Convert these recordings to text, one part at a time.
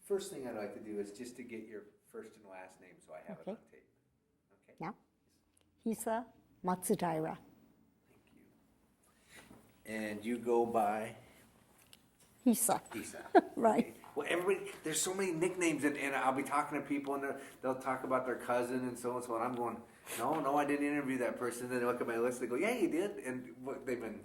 first thing I'd like to do is just to get your first and last name so I have it on tape. Okay? Yeah. Hisa Matsudaira. Thank you. And you go by? Hisa. Hisa. Right. Okay. Well, everybody, there's so many nicknames, and I'll be talking to people, and they'll talk about their cousin and so and so, and I'm going, no, I didn't interview that person. Then they look at my list, and they go, yeah, you did, and they've been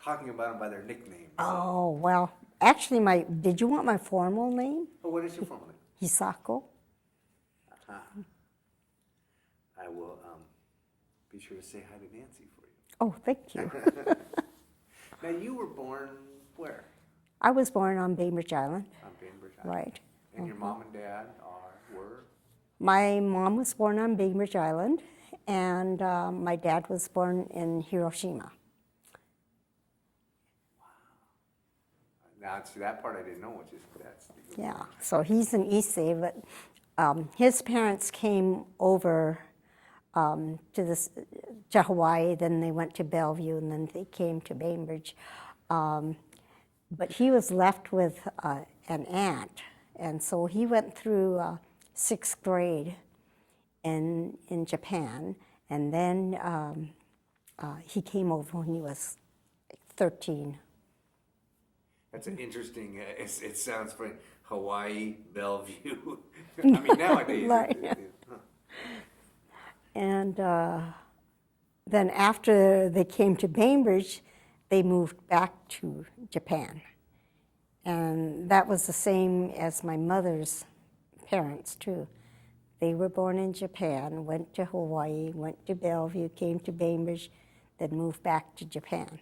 talking about them by their nicknames. Oh, well, actually, did you want my formal name? Oh, what is your formal name? Hisako. I will be sure to say hi to Nancy for you. Oh, thank you. Now, you were born where? I was born on Bainbridge Island. On Bainbridge Island. Right. And your mom and dad were? My mom was born on Bainbridge Island, and my dad was born in Hiroshima. Now, see, that part I didn't know, which is, that's... Yeah, so he's an Issei, but his parents came over to Hawaii, then they went to Bellevue, and then they came to Bainbridge. But he was left with an aunt, and so he went through 6th grade in Japan, and then he came over when he was 13. That's an interesting, it sounds funny, Hawaii, Bellevue. I mean, nowadays. Right. And then after they came to Bainbridge, they moved back to Japan. And that was the same as my mother's parents, too. They were born in Japan, went to Hawaii, went to Bellevue, came to Bainbridge, then moved back to Japan.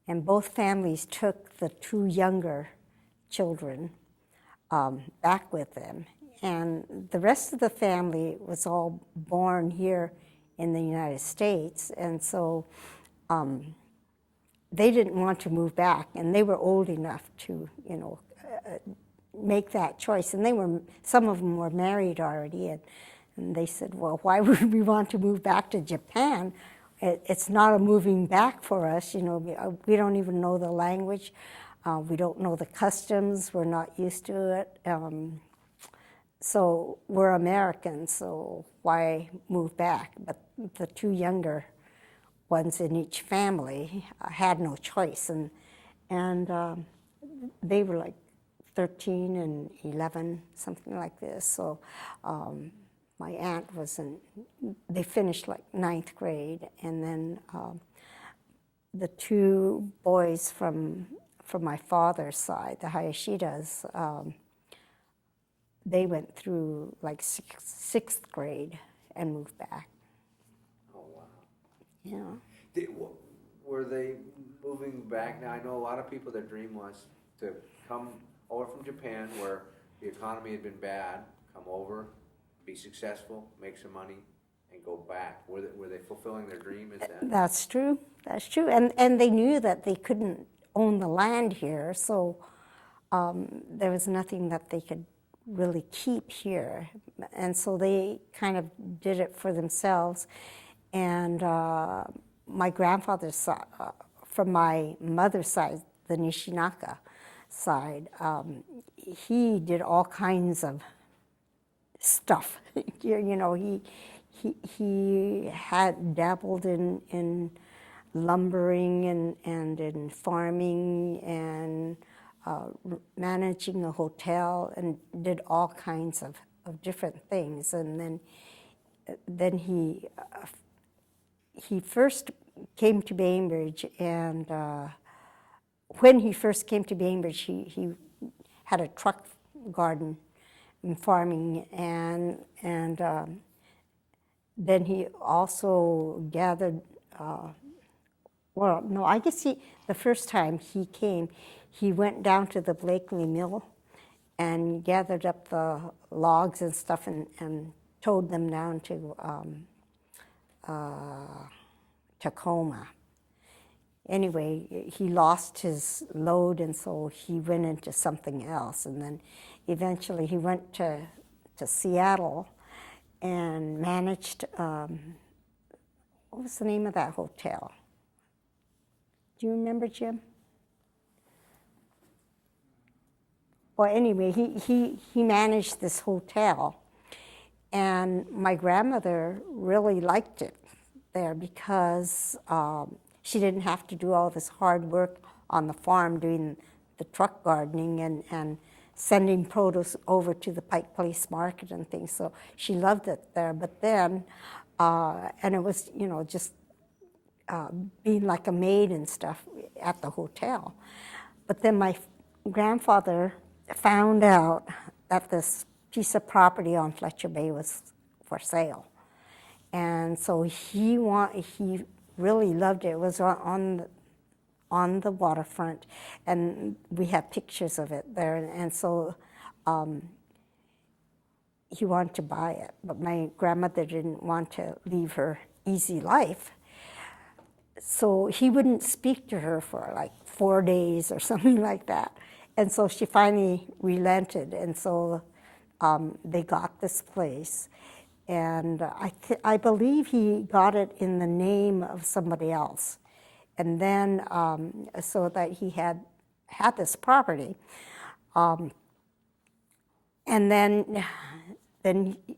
And both families took the 2 younger children back with them. And the rest of the family was all born here in the United States. And so they didn't want to move back, and they were old enough to, make that choice. And some of them were married already, and they said, well, why would we want to move back to Japan? It's not a moving back for us, we don't even know the language, we don't know the customs, we're not used to it. So we're Americans, so why move back? But the 2 younger ones in each family had no choice, and they were like 13 and 11, something like this. So my aunt they finished like 9th grade, and then the 2 boys from my father's side, the Hayashidas, they went through like 6th grade and moved back. Oh, wow. Yeah. Were they moving back? Now, I know a lot of people, their dream was to come over from Japan, where the economy had been bad, come over, be successful, make some money, and go back. Were they fulfilling their dream? That's true. That's true. And they knew that they couldn't own the land here, so there was nothing that they could really keep here. And so they kind of did it for themselves. And my grandfather's side, from my mother's side, the Nishinaka side, he did all kinds of stuff. He had dabbled in lumbering and in farming and managing a hotel, and did all kinds of different things. And then he first came to Bainbridge, and when he first came to Bainbridge, he had a truck garden and farming, and then he also gathered, the first time he came, he went down to the Blakely Mill and gathered up the logs and stuff and towed them down to Tacoma. Anyway, he lost his load, and so he went into something else. And then eventually he went to Seattle and managed, what was the name of that hotel? Do you remember, Jim? well, anyway, he managed this hotel, and my grandmother really liked it there because she didn't have to do all this hard work on the farm doing the truck gardening and sending produce over to the Pike Place Market and things. So she loved it there. But then, and it was, you know, just being like a maid and stuff at the hotel. But then my grandfather found out that this piece of property on Fletcher Bay was for sale. And so he really loved it. It was on the waterfront, and we have pictures of it there. And so he wanted to buy it, but my grandmother didn't want to leave her easy life. So he wouldn't speak to her for like 4 days or something like that. And so she finally relented, and so they got this place. And I believe he got it in the name of somebody else. And then, so that he had this property. And then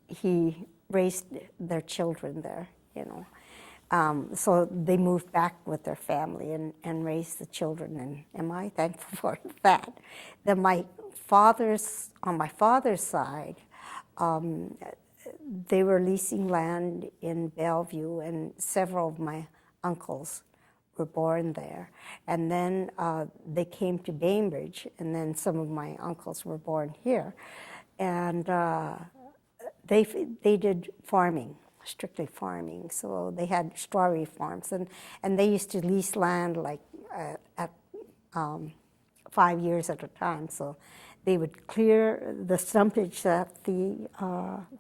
he raised their children there, you know. So they moved back with their family and raised the children, and am I thankful for that. Then on my father's side, they were leasing land in Bellevue, and several of my uncles were born there. And then they came to Bainbridge, and then some of my uncles were born here. And they did farming, strictly farming. So they had strawberry farms, and they used to lease land like at 5 years at a time. So they would clear the stumpage that the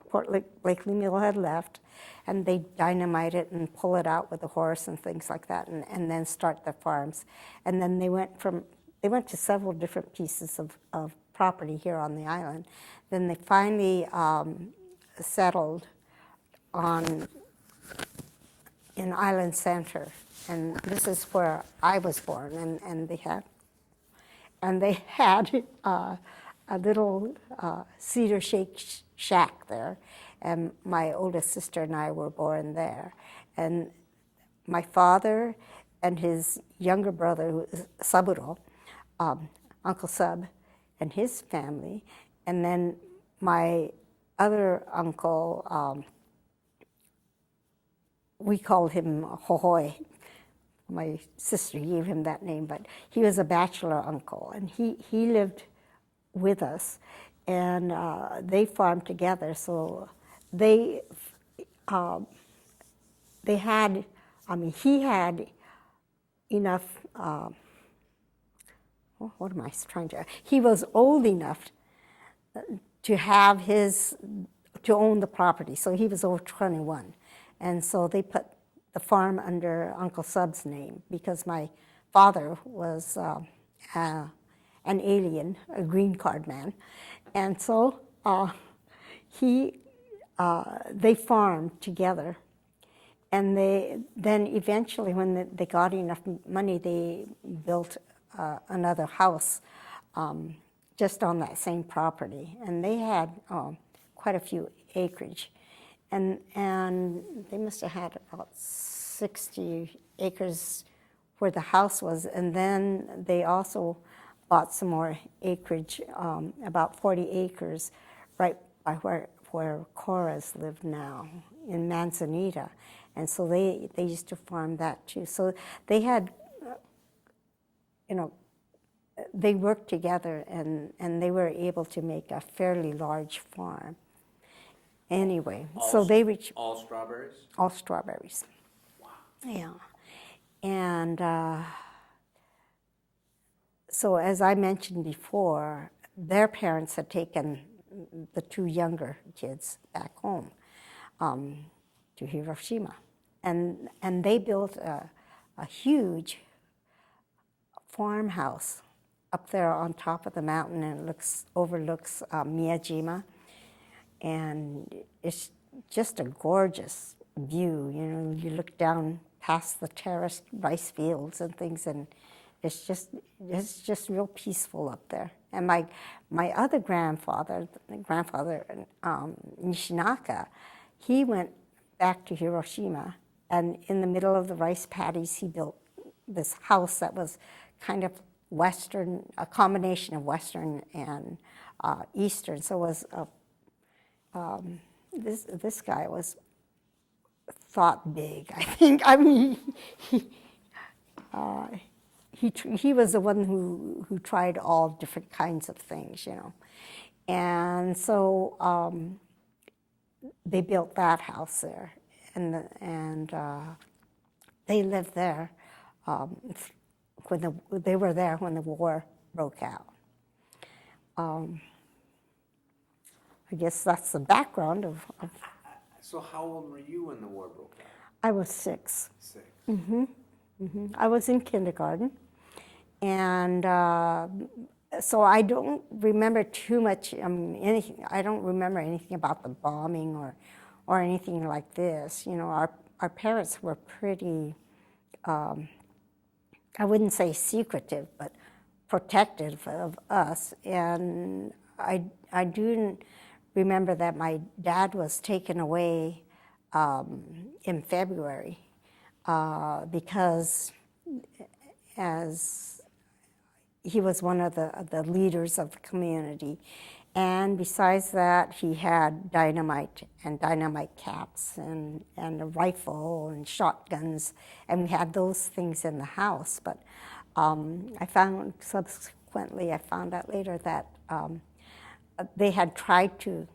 Port Blakely Mill had left, and they'd dynamite it and pull it out with a horse and things like that, and then start their farms. And then they went to several different pieces of property here on the island. Then they finally settled in Island Center, and this is where I was born, and they had a little cedar shack there, and my oldest sister and I were born there. And my father and his younger brother, Saburo, Uncle Sub, and his family, and then my other uncle, we called him Hohoi. My sister gave him that name, but he was a bachelor uncle, and he lived with us, and they farmed together. So they had, he had enough. What am I trying to? He was old enough to have to own the property. So he was over 21, and so they put the farm under Uncle Sub's name because my father was an alien, a green card man, and so they farmed together, and then eventually when they got enough money, they built another house just on that same property, and they had quite a few acreage. And they must have had about 60 acres where the house was, and then they also bought some more acreage, about 40 acres, right by where Cora's live now, in Manzanita. And so they used to farm that too. So they had, they worked together, and they were able to make a fairly large farm. Anyway, so they reached... All strawberries? All strawberries. Wow. Yeah. And so as I mentioned before, their parents had taken the two younger kids back home to Hiroshima. And they built a huge farmhouse up there on top of the mountain, and it overlooks Iwo Jima. And it's just a gorgeous view. You look down past the terraced rice fields and things, and it's just real peaceful up there. And my other grandfather, Nishinaka, he went back to Hiroshima, and in the middle of the rice paddies, he built this house that was kind of Western, a combination of Western and Eastern. So it was this guy was thought big, I think. I mean, he was the one who tried all different kinds of things, you know. And so they built that house there, and they lived there when they were there when the war broke out. I guess that's the background of. So how old were you when the war broke out? I was 6. 6. I was in kindergarten, and so I don't remember too much anything. I don't remember anything about the bombing or anything like this. You know, our parents were pretty. I wouldn't say secretive, but protective of us. And I do remember that my dad was taken away in February because as he was one of the leaders of the community. And besides that, he had dynamite and dynamite caps and a rifle and shotguns, and we had those things in the house. But I found out later that they had tried to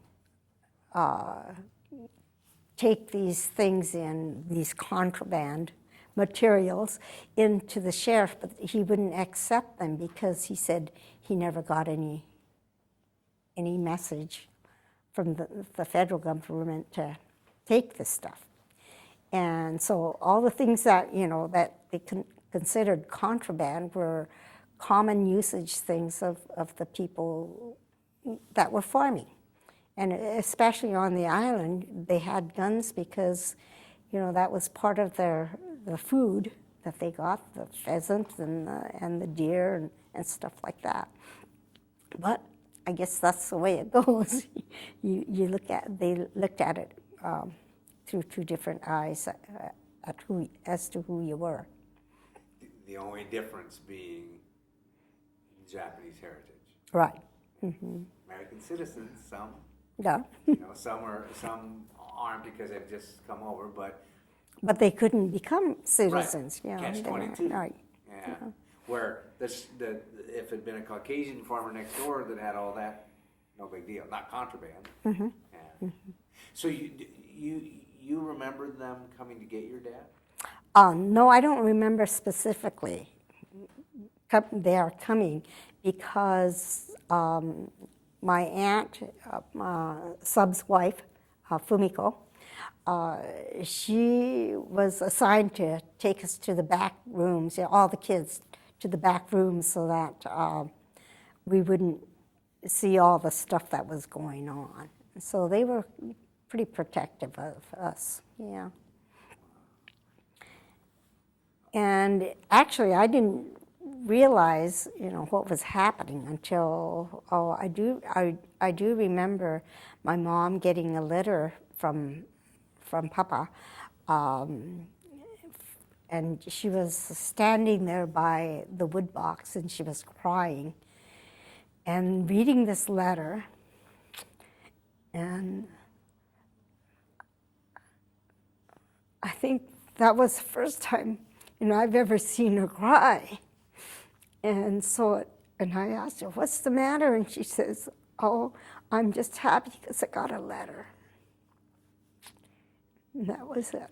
take these things in, these contraband materials, into the sheriff, but he wouldn't accept them because he said he never got any message from the federal government to take this stuff. And so all the things that, you know, that they considered contraband were common usage things of the people that were farming. And especially on the island, they had guns because, you know, that was part of the food that they got, the pheasant and the deer and stuff like that. But I guess that's the way it goes. They looked at it through 2 different eyes as to who you were. The only difference being Japanese heritage. Right. Mm-hmm. American citizens, some. Yeah. You know, some aren't because they've just come over, but they couldn't become citizens. Right. Yeah. Catch-22. Right. Yeah. Where if it had been a Caucasian farmer next door that had all that, no big deal. Not contraband. Mm-hmm. Yeah. Mm-hmm. So you remember them coming to get your dad? No, I don't remember specifically. They are coming because my aunt, Sub's wife, Fumiko, she was assigned to take us to the back rooms, all the kids to the back rooms, so that we wouldn't see all the stuff that was going on. So they were pretty protective of us, yeah. And actually, I didn't realize, you know, what was happening until I do remember my mom getting a letter from Papa, and she was standing there by the wood box and she was crying and reading this letter, and I think that was the first time, you know, I've ever seen her cry. And I asked her, "What's the matter?" And she says, "Oh, I'm just happy because I got a letter." And that was it.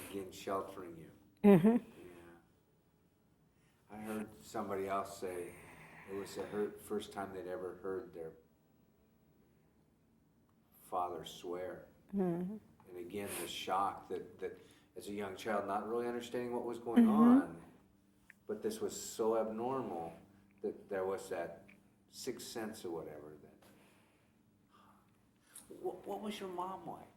Again, sheltering you. Mm-hmm. Yeah. I heard somebody else say it was the first time they'd ever heard their father swear. Mm-hmm. And again, the shock that as a young child, not really understanding what was going on, but this was so abnormal that there was that 6th sense or whatever. What was your mom like?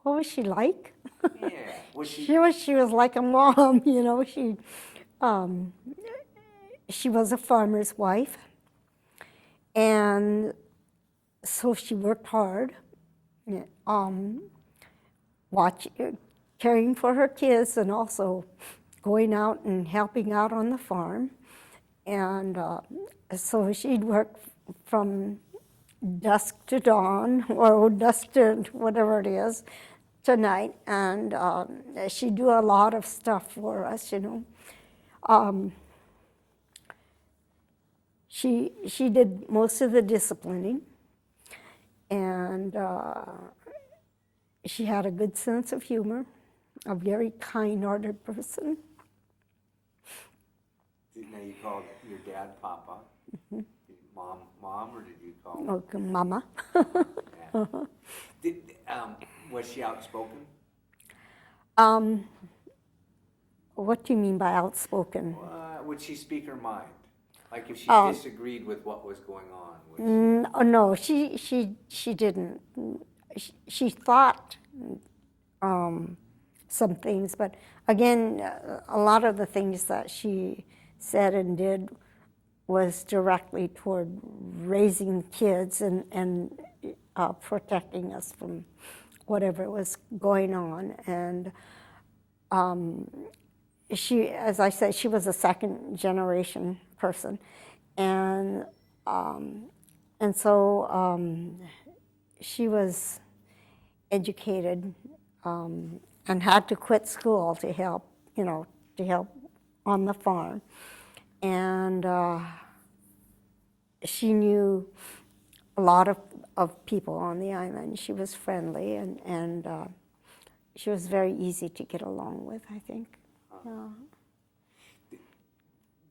What was she like? Yeah, was she? She was like a mom, you know. She was a farmer's wife, And so she worked hard, caring for her kids and also going out and helping out on the farm. And so she'd work from dusk to dawn, or dusk to whatever it is, tonight. And she'd do a lot of stuff for us, you know. She did most of the disciplining, and she had a good sense of humor, a very kind-hearted person. Now you called your dad Papa. Mm-hmm. Mom, or did you call him? Okay, Mama. Yeah. Was she outspoken? What do you mean by outspoken? Would she speak her mind? Like if she disagreed with what was going on? No, she didn't. She thought some things, but again, a lot of the things that she said and did was directly toward raising kids and protecting us from whatever was going on. And she, as I said, she was a second generation person, and so she was educated and had to quit school to help, to help on the farm. And she knew a lot of people on the island. She was friendly, and she was very easy to get along with, I think.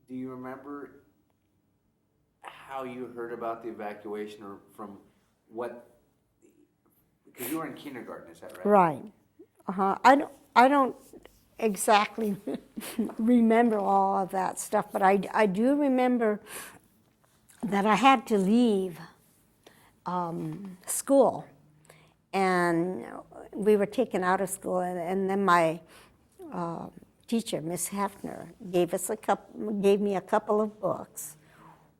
Do you remember how you heard about the evacuation, or from what? Because you were in kindergarten, is that right? Right. I don't exactly remember all of that stuff, but I do remember that I had to leave school, and we were taken out of school, and then my teacher, Miss Hefner, gave me a couple of books.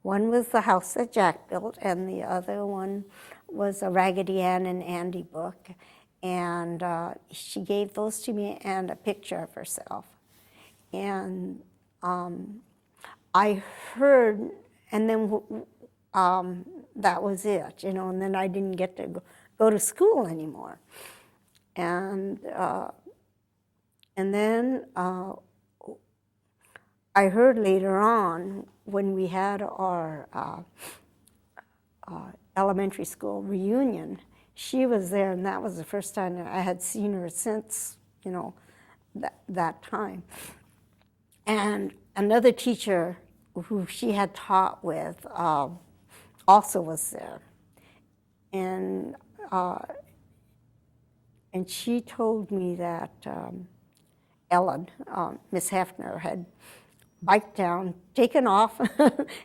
One was The House That Jack Built, and the other one was a Raggedy Ann and Andy book. And she gave those to me, and a picture of herself. And I heard, and then that was it, and then I didn't get to go to school anymore. And then I heard later on, when we had our elementary school reunion, she was there, and that was the first time I had seen her since, that time. And another teacher who she had taught with also was there. And she told me that Ellen, Miss Hefner, had biked down, taken off,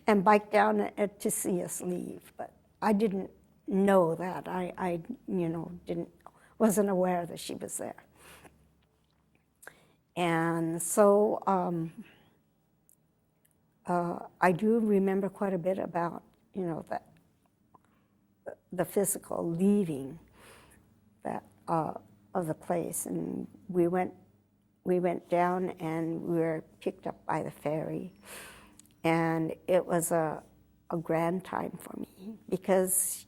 and biked down to see us leave. But I didn't know that. I wasn't aware that she was there. And so I do remember quite a bit about, that the physical leaving that of the place. And we went down, and we were picked up by the ferry, and it was a grand time for me, because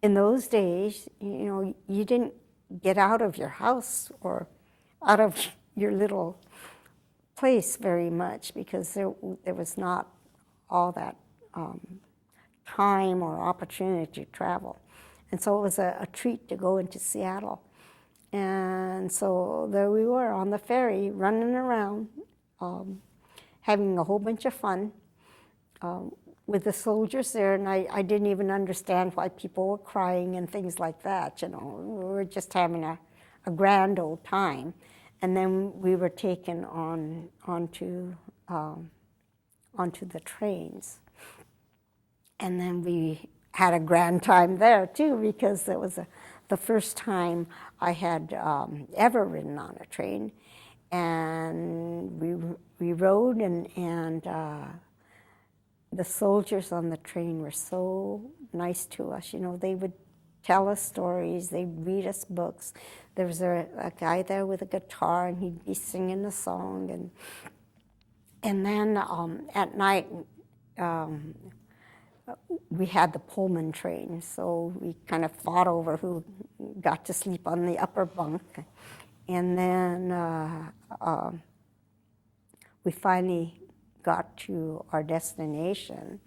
in those days, you didn't get out of your house or out of your little place very much, because there was not all that time or opportunity to travel. And so it was a treat to go into Seattle. And so there we were on the ferry, running around, having a whole bunch of fun with the soldiers there, and I didn't even understand why people were crying and things like that. We were just having a grand old time. And then we were taken onto the trains. And then we had a grand time there too, because it was the first time I had ever ridden on a train. And we rode, and the soldiers on the train were so nice to us. They would tell us stories, they'd read us books. There was a guy there with a guitar, and he'd be singing a song. And then at night, we had the Pullman train, so we kind of fought over who got to sleep on the upper bunk. And then we finally got to our destination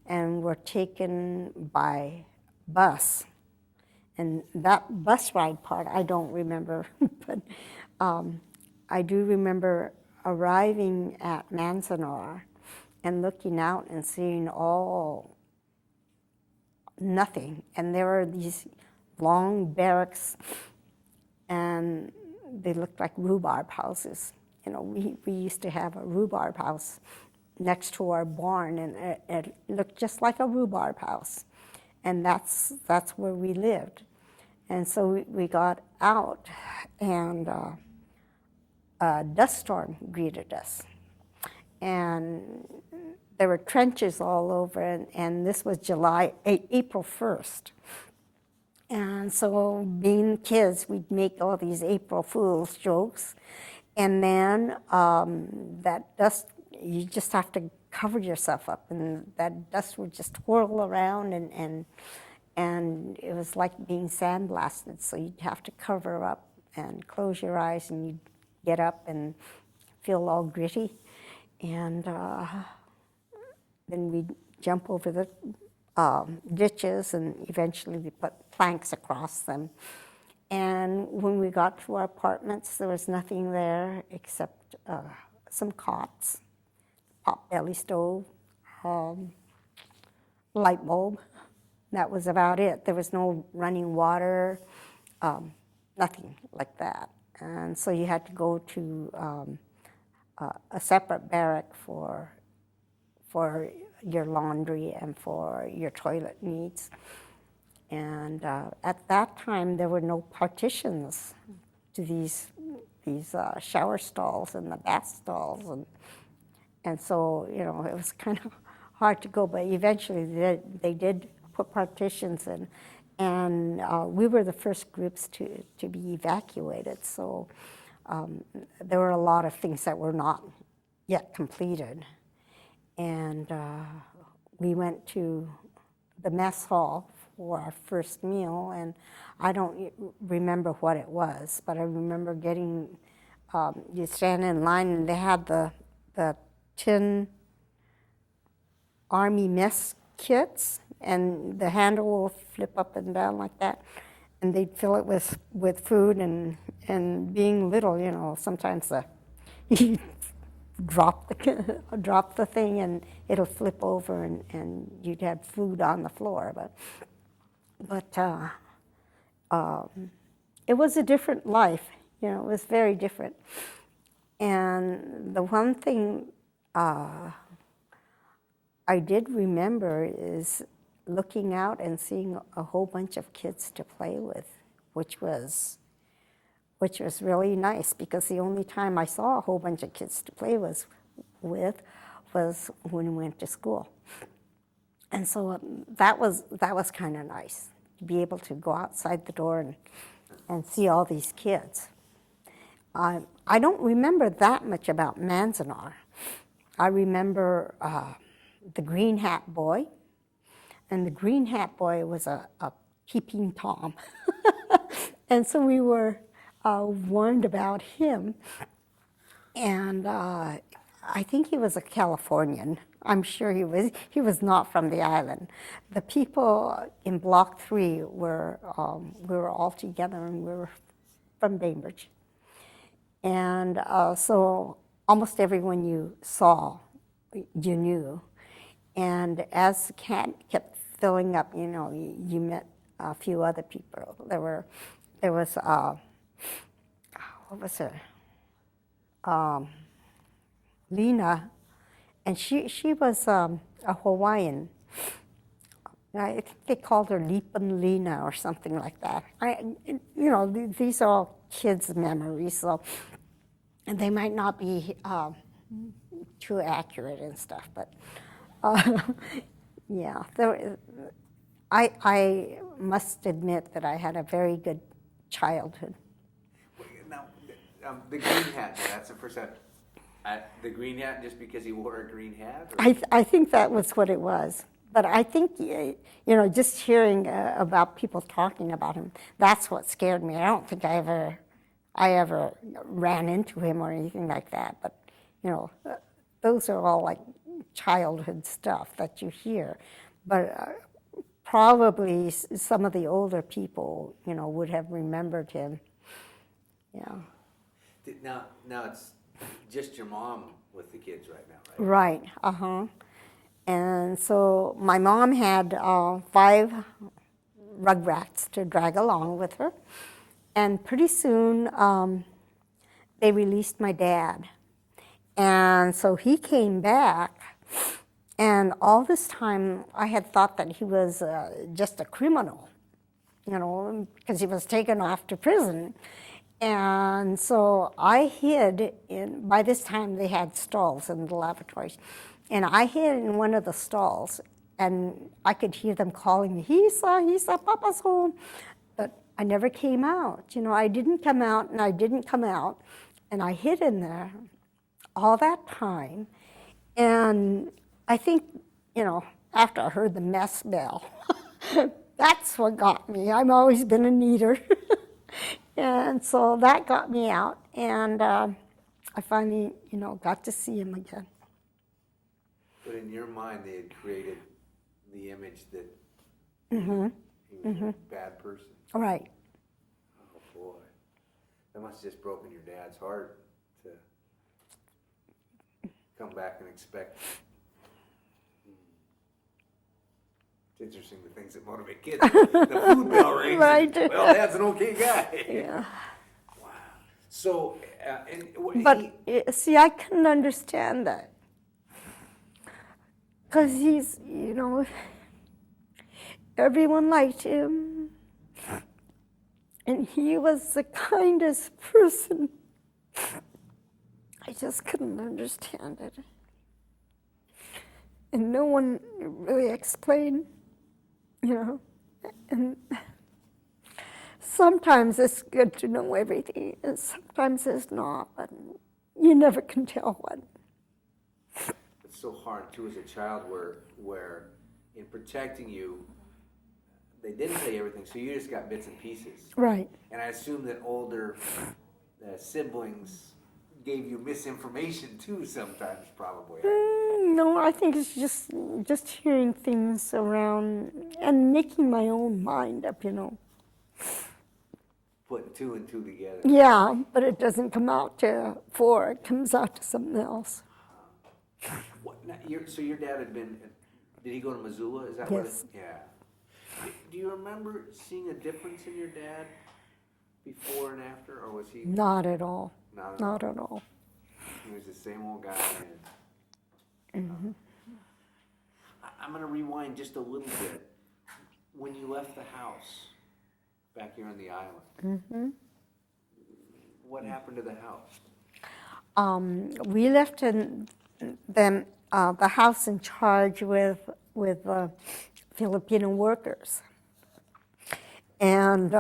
and were taken by bus. And that bus ride part, I don't remember, but I do remember arriving at Manzanar and looking out and seeing nothing. And there were these long barracks, and they looked like rhubarb houses. We used to have a rhubarb house next to our barn, and it looked just like a rhubarb house. And that's where we lived. And so we got out, and a dust storm greeted us. And there were trenches all over, and this was April 1st. And so being kids, we'd make all these April Fool's jokes. And then that dust, you just have to cover yourself up, and that dust would just whirl around, and it was like being sandblasted. So you'd have to cover up and close your eyes, and you'd get up and feel all gritty. And then we'd jump over the ditches, and eventually we put planks across them. And when we got to our apartments, there was nothing there except some cots, pot-belly stove, light bulb. That was about it. There was no running water, nothing like that. And so you had to go to a separate barrack for your laundry and for your toilet needs. And at that time, there were no partitions to these shower stalls and the bath stalls, and so it was kind of hard to go. But eventually, they did put partitions in, and we were the first groups to be evacuated. So there were a lot of things that were not yet completed, and we went to the mess hall for our first meal, and I don't remember what it was, but I remember getting, you stand in line, and they had the tin army mess kits, and the handle will flip up and down like that, and they'd fill it with food, and being little, sometimes you drop the thing, and it'll flip over, and you'd have food on the floor, but it was a different life. It was very different. And the one thing I did remember is looking out and seeing a whole bunch of kids to play with, which was really nice, because the only time I saw a whole bunch of kids to play with was when we went to school. And so that was kind of nice, to be able to go outside the door and see all these kids. I don't remember that much about Manzanar. I remember the Green Hat Boy, and the Green Hat Boy was a peeping Tom. And so we were warned about him, and I think he was a Californian. I'm sure he was not from the island. The people in Block 3 we were all together, and we were from Bainbridge. And so almost everyone you saw, you knew. And as the camp kept filling up, you met a few other people. There was what was her? Lena, and she was a Hawaiian. I think they called her Lipin Lena or something like that. These are all kids' memories, so and they might not be too accurate and stuff. But Yeah, I must admit that I had a very good childhood. Now, the green hat, that's the first time. The green hat just because he wore a green hat? Or? I think that was what it was. But I think, just hearing about people talking about him, that's what scared me. I don't think I ever ran into him or anything like that. But, those are all like childhood stuff that you hear. But probably some of the older people, would have remembered him. Yeah. Now it's just your mom with the kids right now, Right, right? uh-huh. And so my mom had 5 rugrats to drag along with her. And pretty soon they released my dad. And so he came back. And all this time I had thought that he was just a criminal, because he was taken off to prison. And so I hid by this time they had stalls in the lavatories. And I hid in one of the stalls, and I could hear them calling me, Hisa, Hisa, Papa's home. But I never came out. I didn't come out, and I didn't come out. And I hid in there all that time. And I think, after I heard the mess bell, that's what got me. I've always been a neater. And so that got me out. And I finally, got to see him again. But in your mind, they had created the image that he was a bad person. Right. Oh, boy. That must have just broken your dad's heart to come back and expect. It's interesting the things that motivate kids. The food bell rings. Right. And, well, Dad's an okay guy. Yeah. Wow. So, But see, I couldn't understand that. Because he's, everyone liked him. And he was the kindest person. I just couldn't understand it. And no one really explained, And sometimes it's good to know everything, and sometimes it's not, but you never can tell what. It's so hard, too, as a child, where in protecting you, they didn't tell you everything, so you just got bits and pieces. Right. And I assume that older siblings gave you misinformation, too, sometimes, probably. No, I think it's just hearing things around and making my own mind up, Putting 2 and 2 together. Yeah, but it doesn't come out to 4. It comes out to something else. So your dad had been, did he go to Missoula? Is that Yes. Yeah. Do you remember seeing a difference in your dad before and after, or was he? Not at all. Not at all. He was the same old guy. I'm going to rewind just a little bit. When you left the house back here on the island, what happened to the house? We left the house in charge with Filipino workers. And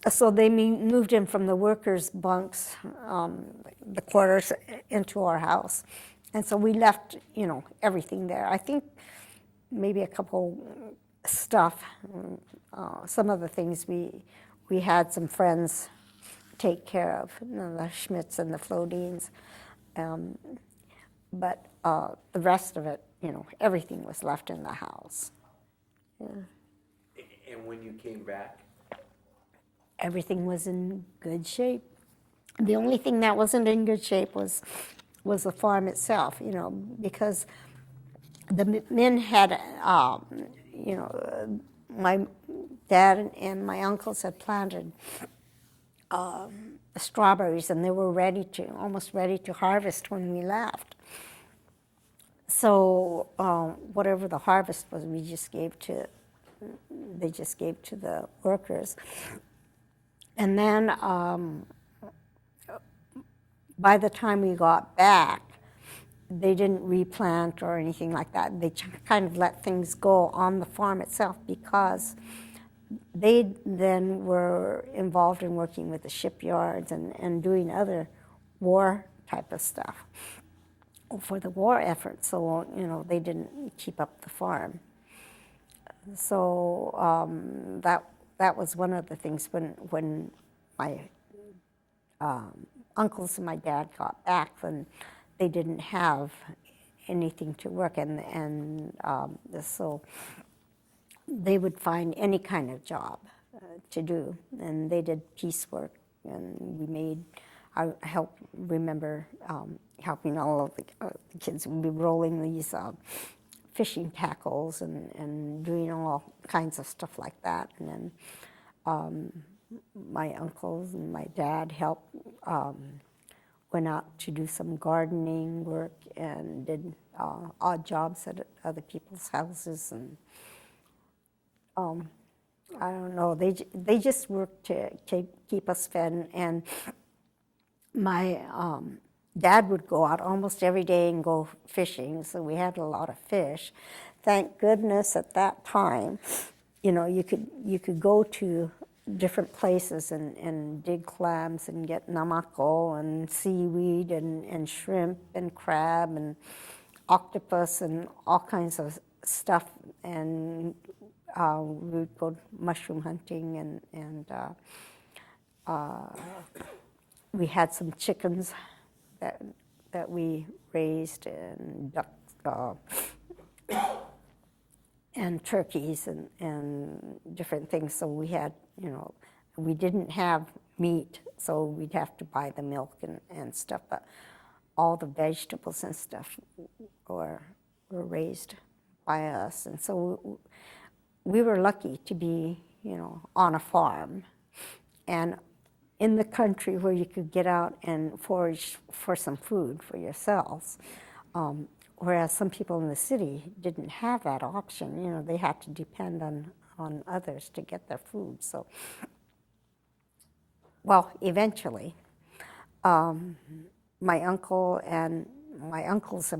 so they moved in from the workers' bunks, the quarters, into our house. And so we left, everything there. I think maybe a couple stuff, some of the things we had some friends take care of, the Schmidts and the Flodines. But the rest of it, everything was left in the house. Yeah. And when you came back? Everything was in good shape. The only thing that wasn't in good shape was the farm itself, because the men had, my dad and my uncles had planted strawberries, and they were almost ready to harvest when we left. So whatever the harvest was, they just gave to the workers. And then by the time we got back, they didn't replant or anything like that. They kind of let things go on the farm itself because they then were involved in working with the shipyards and doing other war type of stuff for the war effort. So, you know, they didn't keep up the farm. So that was one of the things when my uncles and my dad got back, then they didn't have anything to work, and so they would find any kind of job to do, and they did piecework, and I remember helping all of the kids. We'd be rolling these fishing tackles and doing all kinds of stuff like that, and then my uncles and my dad helped, went out to do some gardening work and did odd jobs at other people's houses, and I don't know, they just worked to keep us fed, and my dad would go out almost every day and go fishing, so we had a lot of fish. Thank goodness at that time, you know, you could go to different places and dig clams and get namako and seaweed and shrimp and crab and octopus and all kinds of stuff, and we would go mushroom hunting, and we had some chickens that we raised, and ducks and turkeys and different things. So we had, you know, we didn't have meat, so we'd have to buy the milk and stuff, but all the vegetables and stuff were raised by us. And so we were lucky to be, you know, on a farm and in the country where you could get out and forage for some food for yourselves. Whereas some people in the city didn't have that option. You know, they had to depend on others to get their food. So, well, eventually, my uncles and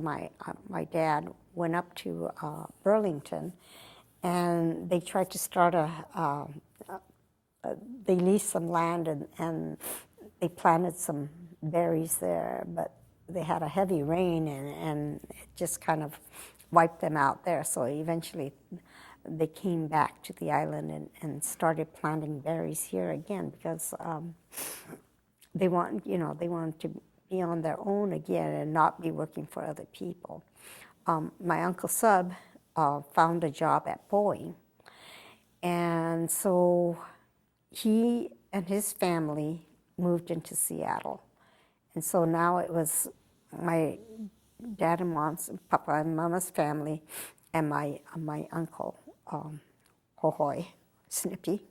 my dad went up to Burlington, and they tried to start they leased some land and they planted some berries there, but they had a heavy rain and it just kind of wiped them out there. So eventually they came back to the island and started planting berries here again, because they wanted to be on their own again and not be working for other people. My Uncle Sub found a job at Boeing, and so he and his family moved into Seattle. And so now it was my dad and mom's, Papa and Mama's family, and my uncle, Hohoi, Snippy,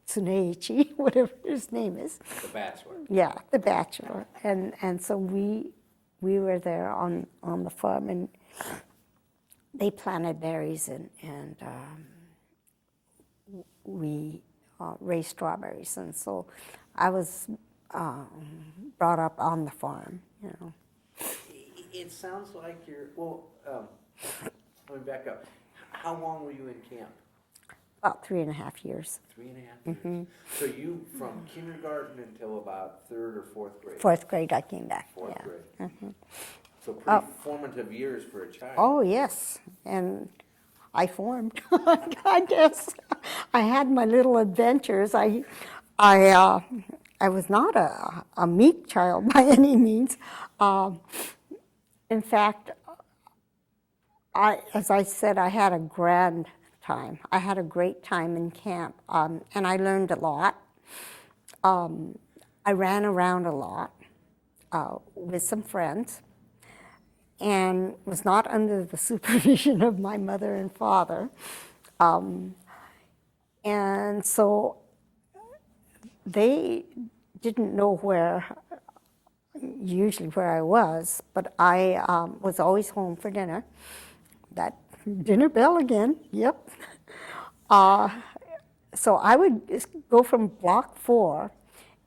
Tsuneichi, whatever his name is. The bachelor. Yeah, the bachelor. And so we were there on the farm, and they planted berries, and we raised strawberries. And so I was brought up on the farm, you know. It sounds like you're, well, let me back up. How long were you in camp? About 3.5 years. 3.5 years? Mm-hmm. So you, from kindergarten until about 3rd or 4th grade? 4th grade I came back, 4th yeah. grade. Mm-hmm. So pretty formative years for a child. Oh, yes, and I formed, I guess. I had my little adventures. I was not a meek child by any means. In fact, as I said, I had a grand time. I had a great time in camp, and I learned a lot. I ran around a lot with some friends, and was not under the supervision of my mother and father. And so they didn't know usually where I was, but I was always home for dinner. That dinner bell again, yep. So I would just go from block 4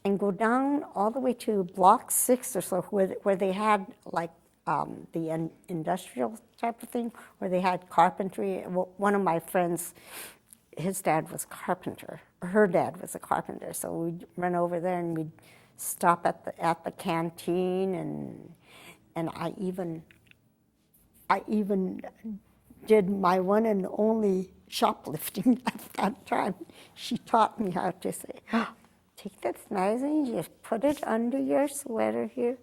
and go down all the way to block 6 or so, where they had like the industrial type of thing, where they had carpentry. Well, one of my friends, his dad was a carpenter. Her dad was a carpenter, so we'd run over there and we'd stop at the canteen, and I even did my one and only shoplifting at that time. She taught me how to say, oh, take that knife and just put it under your sweater here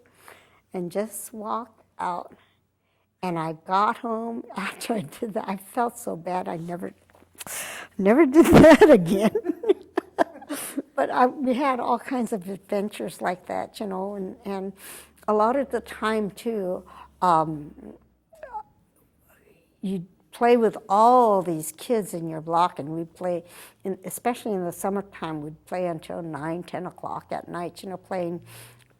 and just walk out. And I got home after I did that. I felt so bad. I never did that again. But we had all kinds of adventures like that, you know, and a lot of the time too, you'd play with all these kids in your block, and we'd play, especially in the summertime, we'd play until 9, 10 o'clock at night, you know, playing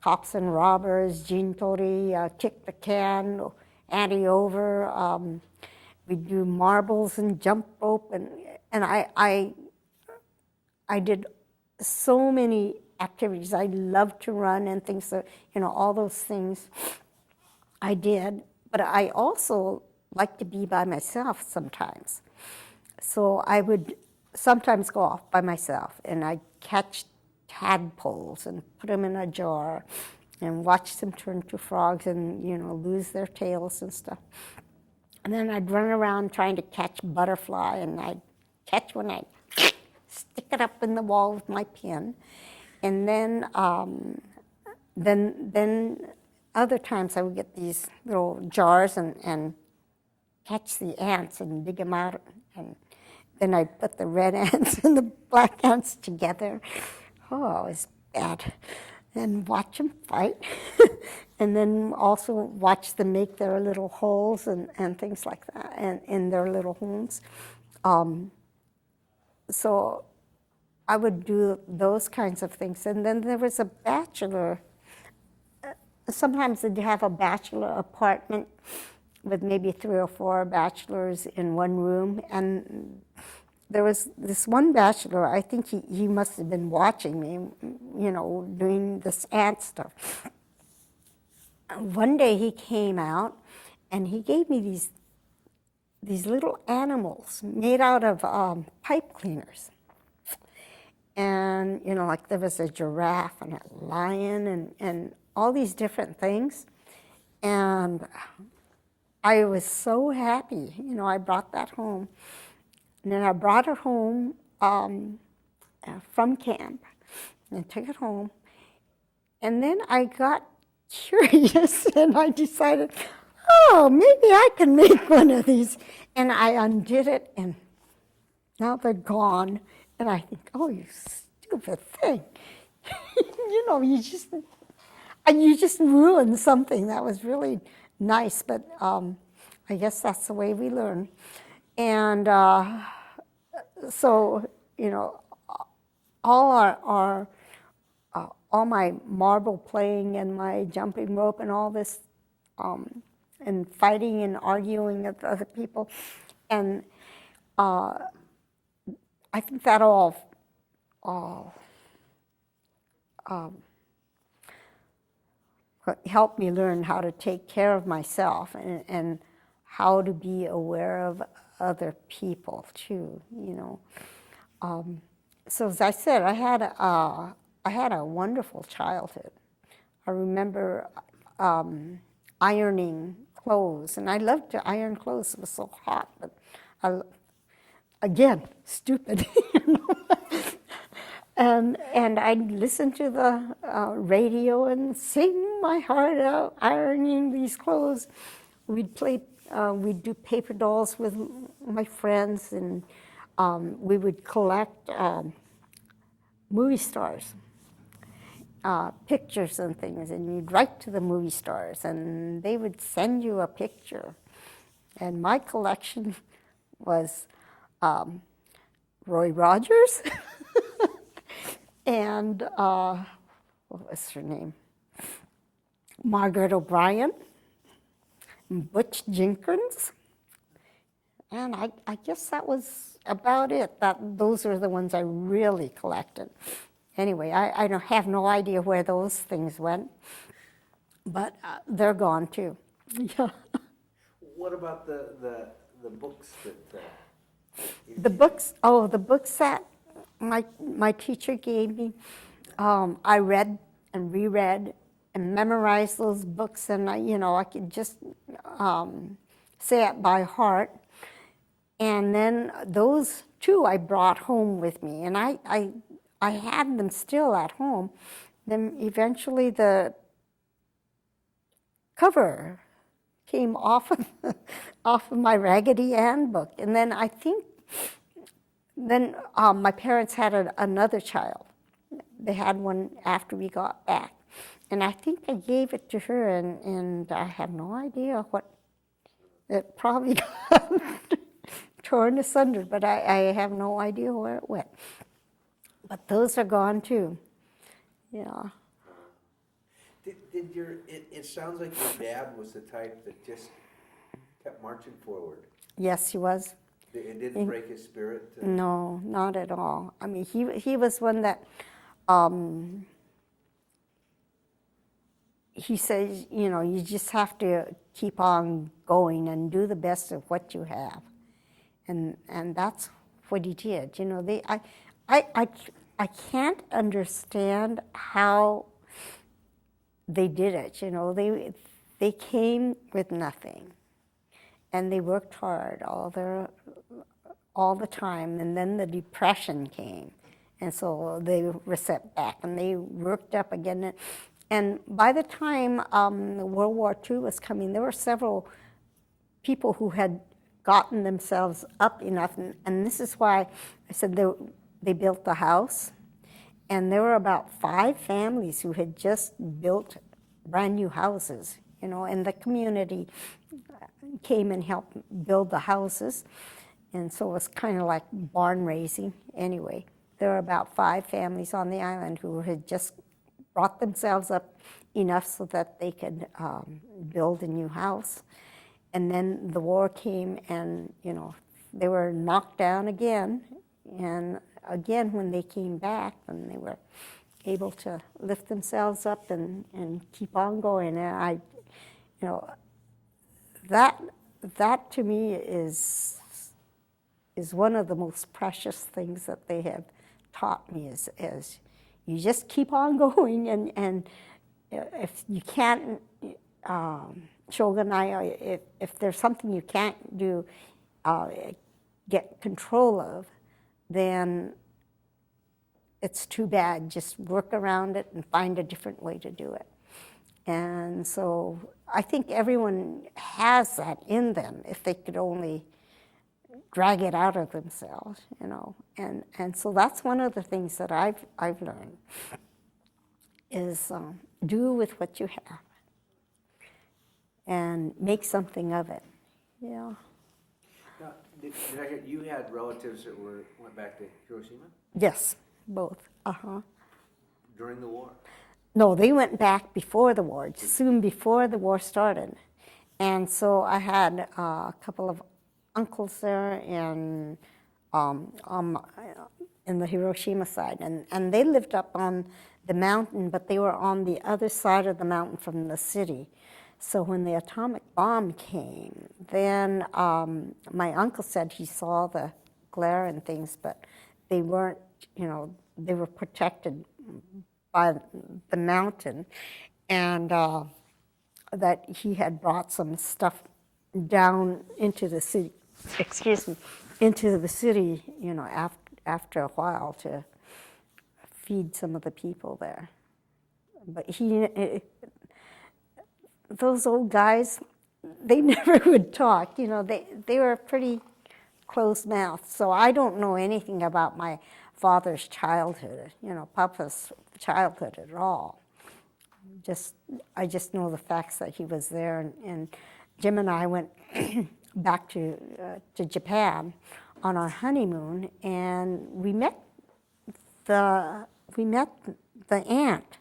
cops and robbers, Jean Tori, kick the can, ante over. We'd do marbles and jump rope, and I did so many activities. I loved to run and things, so, you know, all those things I did. But I also like to be by myself sometimes. So I would sometimes go off by myself, and I'd catch tadpoles and put them in a jar and watch them turn to frogs and, you know, lose their tails and stuff. And then I'd run around trying to catch butterfly, and I'd catch one, I'd stick it up in the wall with my pin. And then other times I would get these little jars and catch the ants and dig them out, and then I'd put the red ants and the black ants together. Oh, it was bad. And watch them fight. And then also watch them make their little holes and things like that, and in their little homes. So I would do those kinds of things. And then there was a bachelor. Sometimes they'd have a bachelor apartment with maybe 3 or 4 bachelors in one room. And there was this one bachelor, I think he must have been watching me, you know, doing this ant stuff. One day he came out and he gave me these little animals made out of pipe cleaners. And, you know, like there was a giraffe and a lion and all these different things. And I was so happy. You know, I brought that home. And then I brought it home from camp and took it home. And then I got curious and I decided, oh, maybe I can make one of these. And I undid it, and now they're gone. And I think, oh, you stupid thing. You know, you just ruined something that was really nice, but I guess that's the way we learn. And so, you know, all my marble playing and my jumping rope and all this, and fighting and arguing with other people, and I think that all helped me learn how to take care of myself and how to be aware of other people too, you know. So as I said, I had a wonderful childhood. I remember ironing clothes, and I loved to iron clothes. It was so hot, but again, stupid, you know. And I'd listen to the radio and sing my heart out, ironing these clothes. We'd do paper dolls with my friends, and we would collect movie stars, pictures and things, and you'd write to the movie stars, and they would send you a picture. And my collection was Roy Rogers and what was her name? Margaret O'Brien, Butch Jenkins, and I guess that was about it. Those are the ones I really collected. Anyway, I have no idea where those things went, but they're gone too. Yeah. What about the books that? The books that my teacher gave me, I read and reread and memorized those books, and I could just say it by heart. And then those two I brought home with me, and I had them still at home. Then eventually the cover came off of my Raggedy Ann book, and then I think my parents had another child. They had one after we got back, and I think I gave it to her, and I have no idea what. It probably got torn asunder, but I have no idea where it went. But those are gone too. Yeah. It sounds like your dad was the type that just kept marching forward. Yes, he was. It didn't break his spirit? No, not at all. I mean, he was one that, he says, you just have to keep on going and do the best of what you have. And that's what he did. I can't understand how they did it. They came with nothing, and they worked hard all the time. And then the Depression came, and so they were set back, and they worked up again. And by the time World War II was coming, there were several people who had gotten themselves up enough, and this is why I said they built the house. And there were about 5 families who had just built brand new houses, and the community came and helped build the houses. And so it was kind of like barn raising. Anyway, there were about 5 families on the island who had just brought themselves up enough so that they could build a new house. And then the war came, and they were knocked down again. And again, when they came back, then they were able to lift themselves up and keep on going. And that to me is one of the most precious things that they have taught me is you just keep on going, and if you can't, Shogunai, if there's something you can't do, get control of, then it's too bad. Just work around it and find a different way to do it. And so I think everyone has that in them if they could only drag it out of themselves, And so that's one of the things that I've learned is do with what you have and make something of it. Yeah. Now, did I hear you had relatives that went back to Hiroshima? Yes, both. During the war? No, they went back before the war, soon before the war started. And so I had a couple of uncles there in the Hiroshima side, and they lived up on the mountain, but they were on the other side of the mountain from the city. So when the atomic bomb came, then my uncle said he saw the glare and things, but they weren't, they were protected by the mountain, and that he had brought some stuff down into the city, into the city, after a while to feed some of the people there. But those old guys, they never would talk, they were pretty closed-mouthed. So I don't know anything about my father's childhood, Papa's childhood at all. I just know the facts that he was there, and Jim and I went back to Japan on our honeymoon, and we met the aunt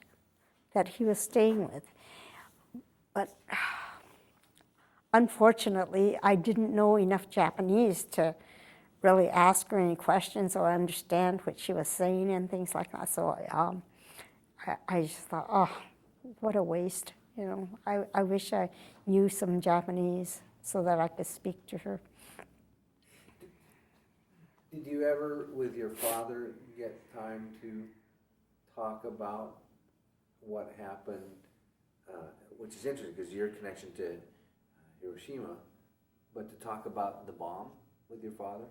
that he was staying with. But unfortunately, I didn't know enough Japanese to really ask her any questions or understand what she was saying and things like that. So I just thought, oh, what a waste. You know, I wish I knew some Japanese so that I could speak to her. Did you ever, with your father, get time to talk about what happened, which is interesting because your connection to Hiroshima, but to talk about the bomb with your father?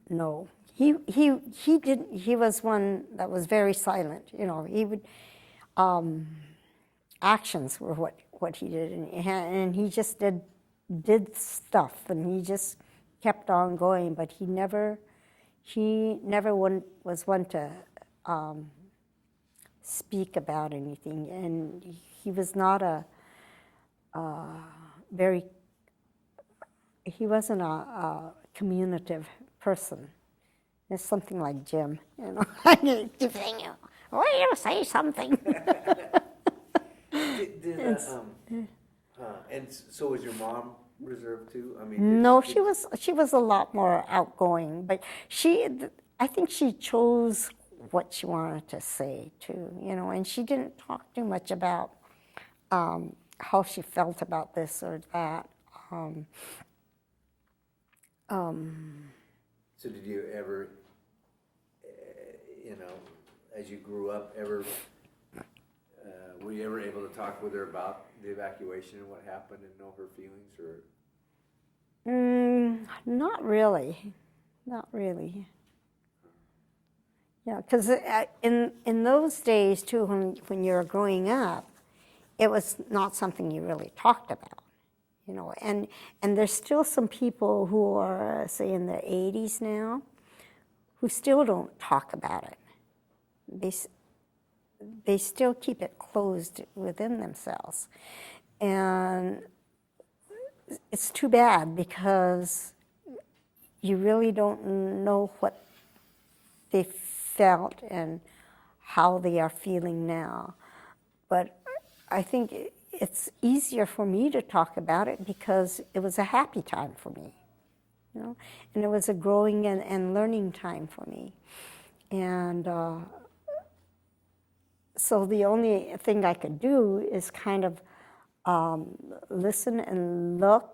No, he didn't. He was one that was very silent. You know, he would actions were what he did, and he just did stuff, and he just kept on going. But he never was one to speak about anything, and he was not he wasn't a communicative person. It's something like Jim, you know. I need to say, "Will you say something?" And so was your mom reserved too? I mean, No, she was a lot more outgoing, but I think she chose what she wanted to say too, you know, and she didn't talk too much about how she felt about this or that. So did you ever, you know, as you grew up, were you ever able to talk with her about the evacuation and what happened and know her feelings, or? Not really. Yeah, because in those days too, when you were growing up, it was not something you really talked about, you know. And there's still some people who are, say, in their 80s now, who still don't talk about it. They still keep it closed within themselves, and it's too bad because you really don't know what they felt and how they are feeling now. But I think it's easier for me to talk about it because it was a happy time for me, you know, and it was a growing and learning time for me. And so the only thing I could do is kind of listen and look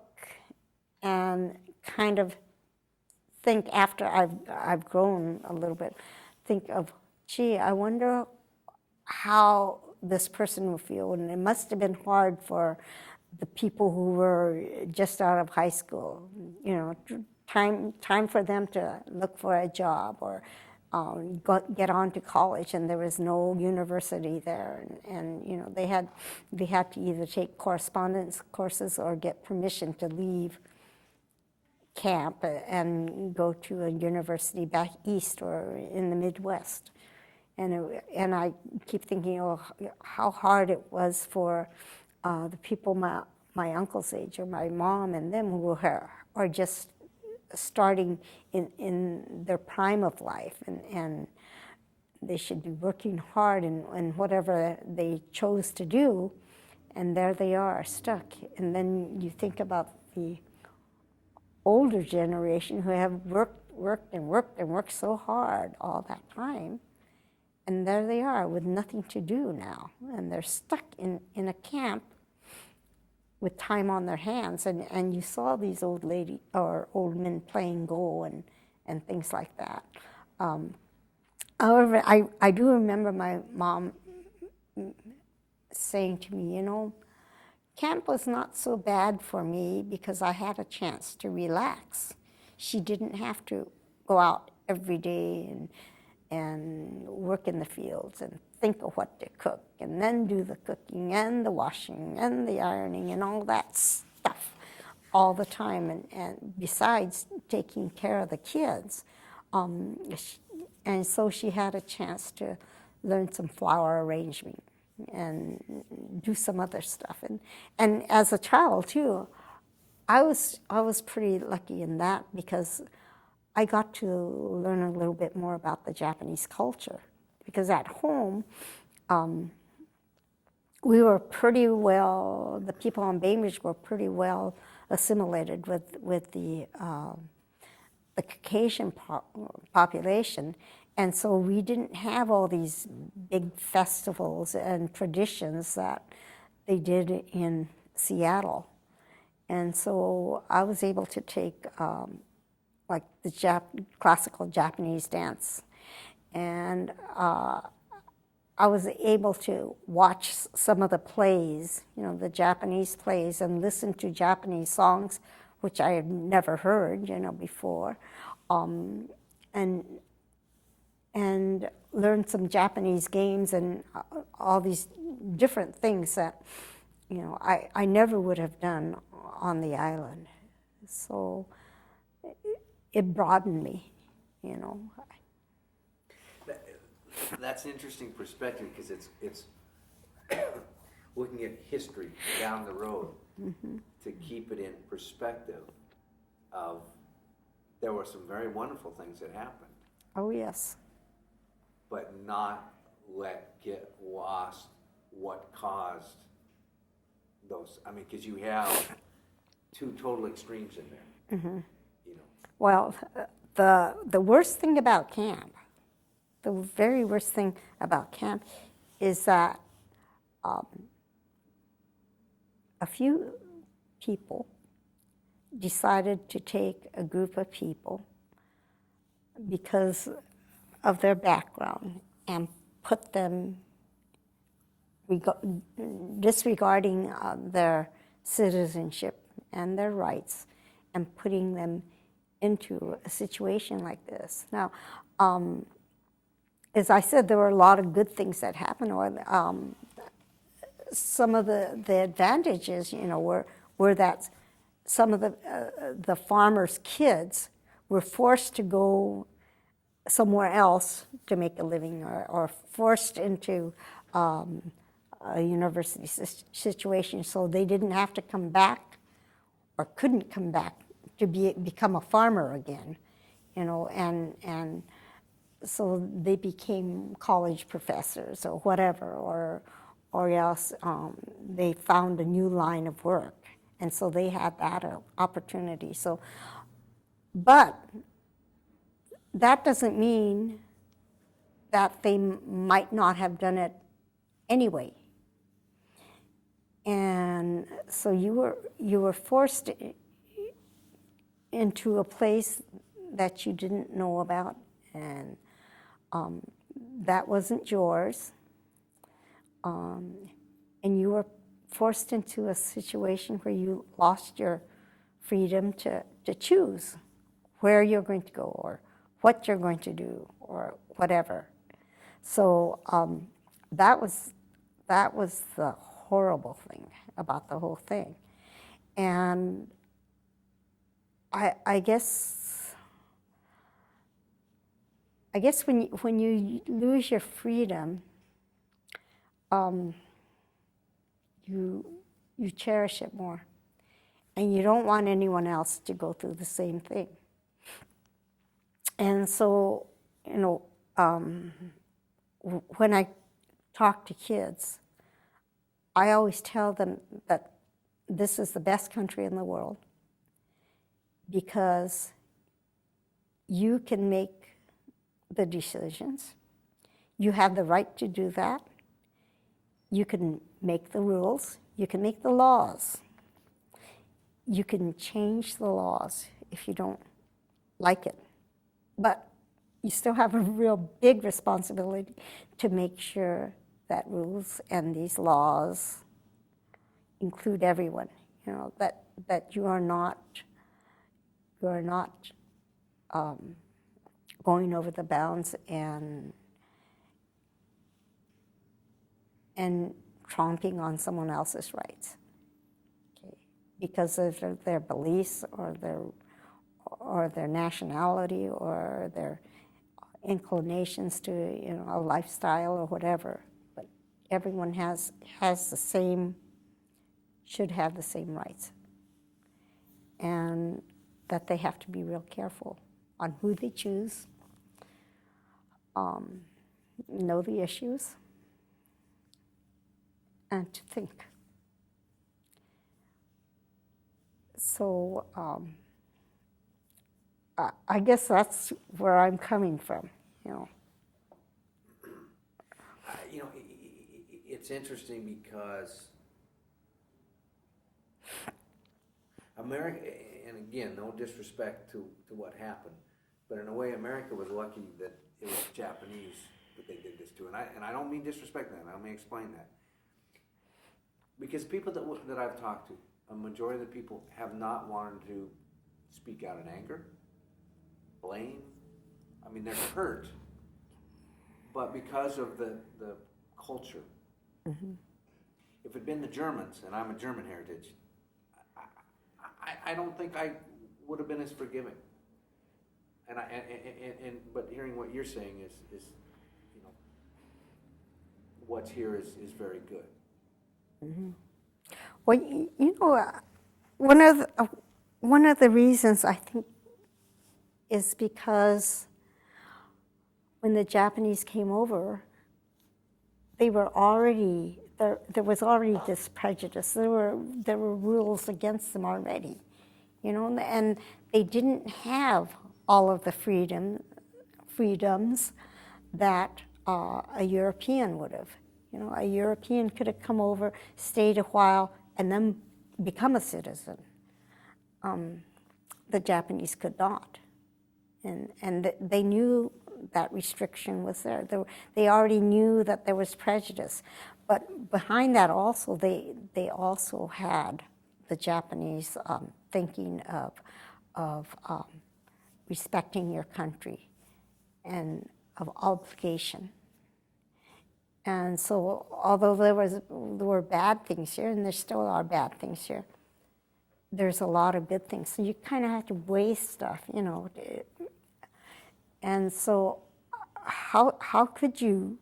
and kind of think after I've grown a little bit, think of, gee, I wonder how this person will feel. And it must have been hard for the people who were just out of high school, you know, time for them to look for a job or get on to college, and there was no university there, and you know, they had to either take correspondence courses or get permission to leave camp and go to a university back east or in the Midwest. And I keep thinking, oh, how hard it was for the people my uncle's age or my mom and them who are just starting in their prime of life, and they should be working hard in whatever they chose to do, and there they are stuck. And then you think about the older generation who have worked so hard all that time, and there they are with nothing to do now, and they're stuck in a camp with time on their hands, and you saw these old men playing Go and things like that. However, I do remember my mom saying to me, you know, camp was not so bad for me because I had a chance to relax. She didn't have to go out every day and work in the fields and think of what to cook, and then do the cooking and the washing and the ironing and all that stuff all the time, and besides taking care of the kids. And so she had a chance to learn some flower arrangement and do some other stuff. And as a child too, I was pretty lucky in that because I got to learn a little bit more about the Japanese culture. Because at home, we were pretty well, the people on Bainbridge were pretty well assimilated with the Caucasian population. And so we didn't have all these big festivals and traditions that they did in Seattle. And so I was able to take like the classical Japanese dance, and I was able to watch some of the plays, the Japanese plays, and listen to Japanese songs, which I had never heard, before, and learn some Japanese games and all these different things that, I never would have done on the island. So it broadened me, That's an interesting perspective, because it's looking at history down the road, to keep it in perspective of there were some very wonderful things that happened, Oh, yes. but not get lost what caused those. I mean, because you have two total extremes in there. Well, the worst thing about camp, the very worst thing about camp, is that a few people decided to take a group of people because of their background and put them, disregarding their citizenship and their rights, and putting them into a situation like this. Now, as I said, there were a lot of good things that happened, or some of the advantages, were that some of the farmers' kids were forced to go somewhere else to make a living, or forced into a university situation, so they didn't have to come back, or couldn't come back to become a farmer again, and so they became college professors or whatever, or else they found a new line of work, and so they had that opportunity. So, but that doesn't mean that they might not have done it anyway. And so you were forced into a place that you didn't know about, and that wasn't yours, and you were forced into a situation where you lost your freedom to choose where you're going to go, or what you're going to do, or whatever. So that was the horrible thing about the whole thing. And I guess when you lose your freedom, you cherish it more, and you don't want anyone else to go through the same thing. And so, when I talk to kids, I always tell them that this is the best country in the world, because you can make the decisions. You have the right to do that. You can make the rules. You can make the laws. You can change the laws if you don't like it. But you still have a real big responsibility to make sure that rules and these laws include everyone. That you are not going over the bounds and tromping on someone else's rights, okay, because of their beliefs, or their nationality, or their inclinations to a lifestyle or whatever. But everyone should have the same rights, and that they have to be real careful on who they choose, know the issues, and to think. So I guess that's where I'm coming from, It's interesting because America, and again, no disrespect to what happened, but in a way, America was lucky that it was Japanese that they did this to, and I don't mean disrespect that. Let me explain that. Because people that I've talked to, a majority of the people have not wanted to speak out in anger, blame. I mean, they're hurt, but because of the culture. Mm-hmm. If it had been the Germans, and I'm a German heritage, I don't think I would have been as forgiving. But hearing what you're saying is you know, what's here is very good. Mm-hmm. Well, you know, one of the reasons I think is because when the Japanese came over, they were already there was already this prejudice. There were rules against them already, you know, and they didn't have all of the freedoms that a European would have. You know, a European could have come over, stayed a while, and then become a citizen. The Japanese could not, and they knew that restriction was there. They already knew that there was prejudice, but behind that also, they also had the Japanese thinking of respecting your country and of obligation. And so, although there were bad things here, and there still are bad things here, there's a lot of good things. So you kind of have to weigh stuff, you know. And so, how could you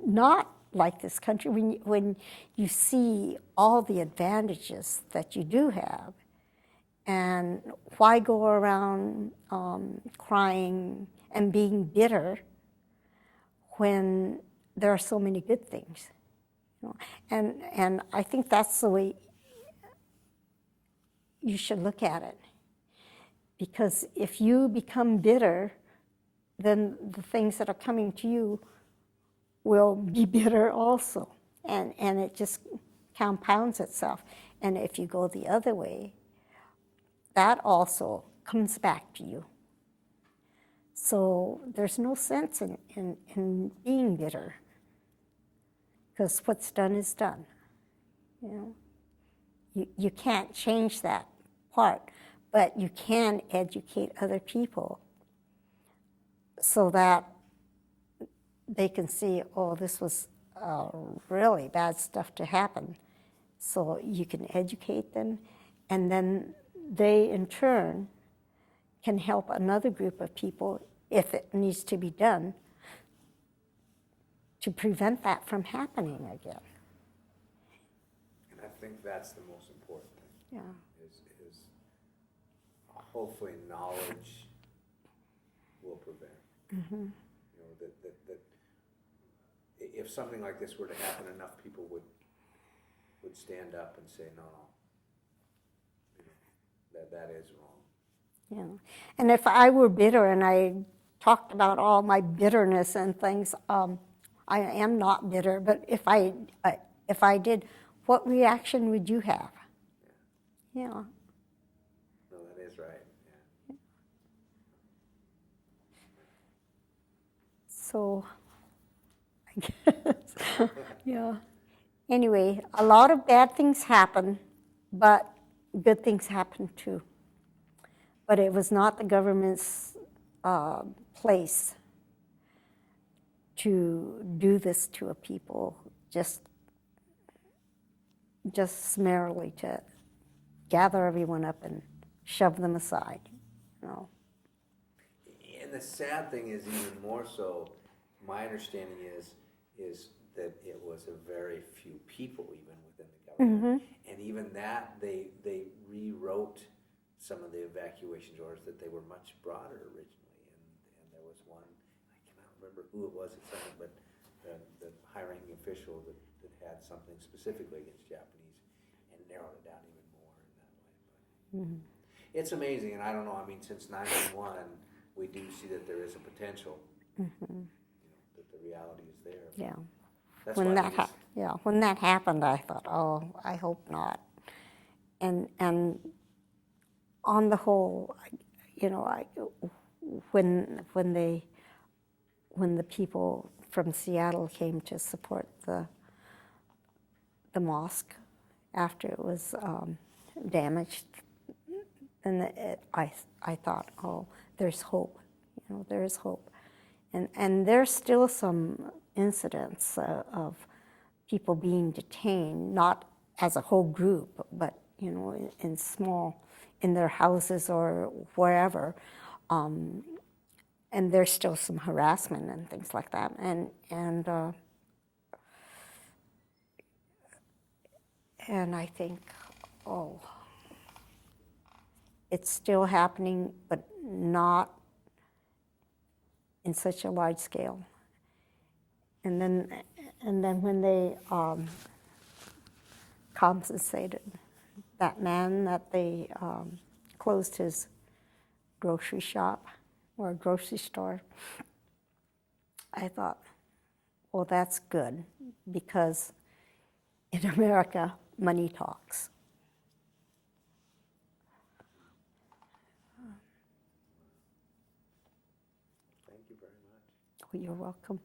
not like this country when you see all the advantages that you do have? And why go around crying and being bitter when there are so many good things? You know? And I think that's the way you should look at it. Because if you become bitter, then the things that are coming to you will be bitter also. And it just compounds itself. And if you go the other way, that also comes back to you. So there's no sense in being bitter, because what's done is done. You know, you can't change that part, but you can educate other people so that they can see, oh, this was really bad stuff to happen. So you can educate them, and then they, in turn, can help another group of people, if it needs to be done, to prevent that from happening again. And I think that's the most important thing. Yeah. Is hopefully knowledge will prevent. Mm-hmm. You know, that if something like this were to happen, enough people would stand up and say, no, you know, that is wrong. Yeah, and if I were bitter and I talked about all my bitterness and things, I am not bitter. But if I did, what reaction would you have? Yeah. No, that is right. Yeah. So, I guess, yeah. Anyway, a lot of bad things happen, but good things happen too. But it was not the government's place to do this to a people, just summarily to gather everyone up and shove them aside, you know. And the sad thing is, even more so, my understanding is that it was a very few people even within the government. Mm-hmm. And even that, they rewrote some of the evacuation orders, that they were much broader originally. And there was one, I cannot remember who it was exactly, but the high-ranking official that had something specifically against Japanese and narrowed it down even more in that way. But mm-hmm. It's amazing, and I don't know, I mean, since 9/11, we do see that there is a potential, mm-hmm. you know, that the reality is there. Yeah. That's when that happened, I thought, oh, I hope not. And on the whole, when the people from Seattle came to support the mosque after it was damaged, and I thought, oh, there's hope. There is hope, and there's still some incidents of people being detained, not as a whole group, but in small, in their houses or wherever, and there's still some harassment and things like that, and I think, oh, it's still happening, but not in such a large scale. And then when they compensated that man that they closed his grocery shop or grocery store, I thought, well, that's good, because in America, money talks. Thank you very much. Oh, you're welcome.